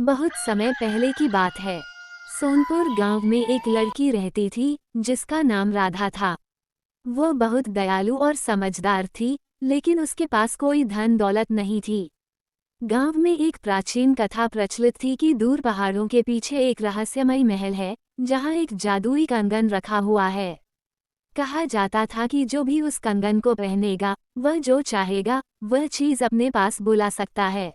बहुत समय पहले की बात है। सोनपुर गांव में एक लड़की रहती थी जिसका नाम राधा था। वो बहुत दयालु और समझदार थी, लेकिन उसके पास कोई धन दौलत नहीं थी। गांव में एक प्राचीन कथा प्रचलित थी कि दूर पहाड़ों के पीछे एक रहस्यमयी महल है, जहां एक जादुई कंगन रखा हुआ है। कहा जाता था कि जो भी उस कंगन को पहनेगा, वह जो चाहेगा वह चीज अपने पास बुला सकता है।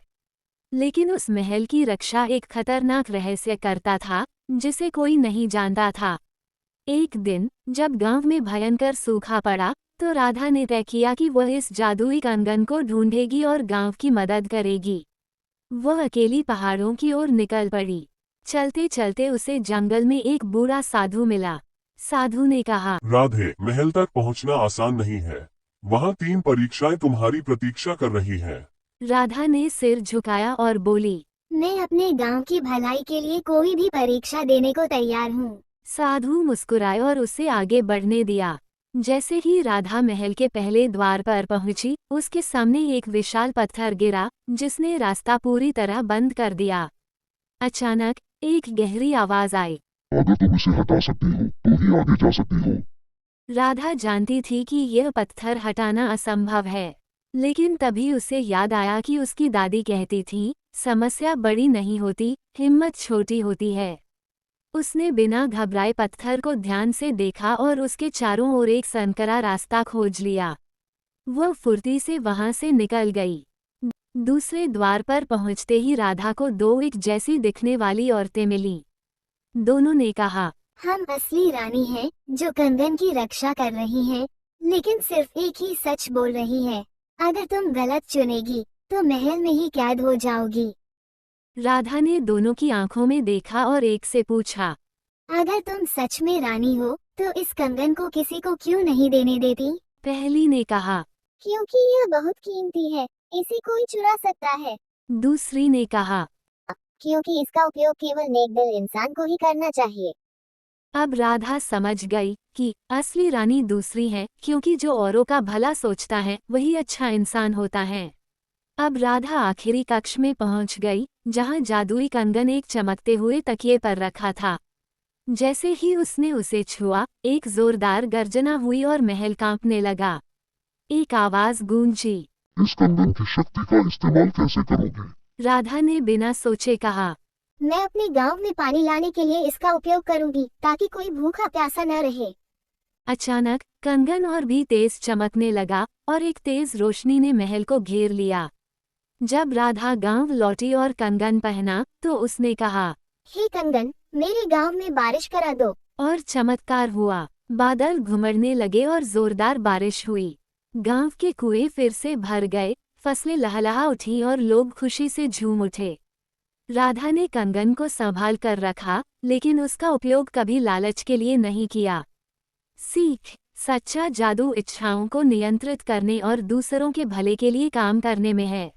लेकिन उस महल की रक्षा एक खतरनाक रहस्य करता था, जिसे कोई नहीं जानता था। एक दिन जब गांव में भयंकर सूखा पड़ा, तो राधा ने तय किया कि वह इस जादुई कंगन को ढूंढेगी और गांव की मदद करेगी। वह अकेली पहाड़ों की ओर निकल पड़ी। चलते चलते उसे जंगल में एक बूढ़ा साधु मिला। साधु ने कहा, राधे, महल तक पहुंचना आसान नहीं है। वहां 3 परीक्षाएं तुम्हारी प्रतीक्षा कर रही हैं। राधा ने सिर झुकाया और बोली, मैं अपने गांव की भलाई के लिए कोई भी परीक्षा देने को तैयार हूँ। साधु मुस्कुराए और उसे आगे बढ़ने दिया। जैसे ही राधा महल के पहले द्वार पर पहुंची, उसके सामने एक विशाल पत्थर गिरा, जिसने रास्ता पूरी तरह बंद कर दिया। अचानक एक गहरी आवाज आई। अगर तुम इसे हटा सकती हो तो ही आगे जा सकती हो। राधा जानती थी कि यह पत्थर हटाना असंभव है, लेकिन तभी उसे याद आया कि उसकी दादी कहती थी, समस्या बड़ी नहीं होती, हिम्मत छोटी होती है। उसने बिना घबराए पत्थर को ध्यान से देखा और उसके चारों ओर एक संकरा रास्ता खोज लिया। वह फुर्ती से वहां से निकल गई। दूसरे द्वार पर पहुंचते ही राधा को 2 एक जैसी दिखने वाली औरतें मिलीं। दोनों ने कहा, हम असली रानी हैं, जो कंगन की रक्षा कर रही हैं, लेकिन सिर्फ एक ही सच बोल रही है। अगर तुम गलत चुनेगी, तो महल में ही कैद हो जाओगी। राधा ने दोनों की आंखों में देखा और एक से पूछा, अगर तुम सच में रानी हो, तो इस कंगन को किसी को क्यों नहीं देने देती? पहली ने कहा। क्योंकि यह बहुत कीमती है, इसे कोई चुरा सकता है। दूसरी ने कहा। क्योंकि इसका उपयोग केवल नेकदिल इंसान को ही करना चाहिए। अब राधा समझ गई कि असली रानी दूसरी है, क्योंकि जो औरों का भला सोचता है वही अच्छा इंसान होता है। अब राधा आखिरी कक्ष में पहुंच गई, जहां जादुई कंगन एक चमकते हुए तकिए पर रखा था। जैसे ही उसने उसे छुआ, एक जोरदार गर्जना हुई और महल कांपने लगा। एक आवाज गूंजी। इस कंगन की शक्ति का इस्तेमाल कैसे करोगे? राधा ने बिना सोचे कहा, मैं अपने गांव में पानी लाने के लिए इसका उपयोग करूंगी, ताकि कोई भूखा प्यासा न रहे। अचानक कंगन और भी तेज चमकने लगा और एक तेज रोशनी ने महल को घेर लिया। जब राधा गांव लौटी और कंगन पहना, तो उसने कहा, हे कंगन, मेरे गांव में बारिश करा दो। और चमत्कार हुआ। बादल घुमड़ने लगे और जोरदार बारिश हुई। गांव के कुएं फिर से भर गए, फसलें लहलहा उठी और लोग खुशी से झूम उठे। राधा ने कंगन को संभाल कर रखा, लेकिन उसका उपयोग कभी लालच के लिए नहीं किया। सीख: सच्चा जादू इच्छाओं को नियंत्रित करने और दूसरों के भले के लिए काम करने में है।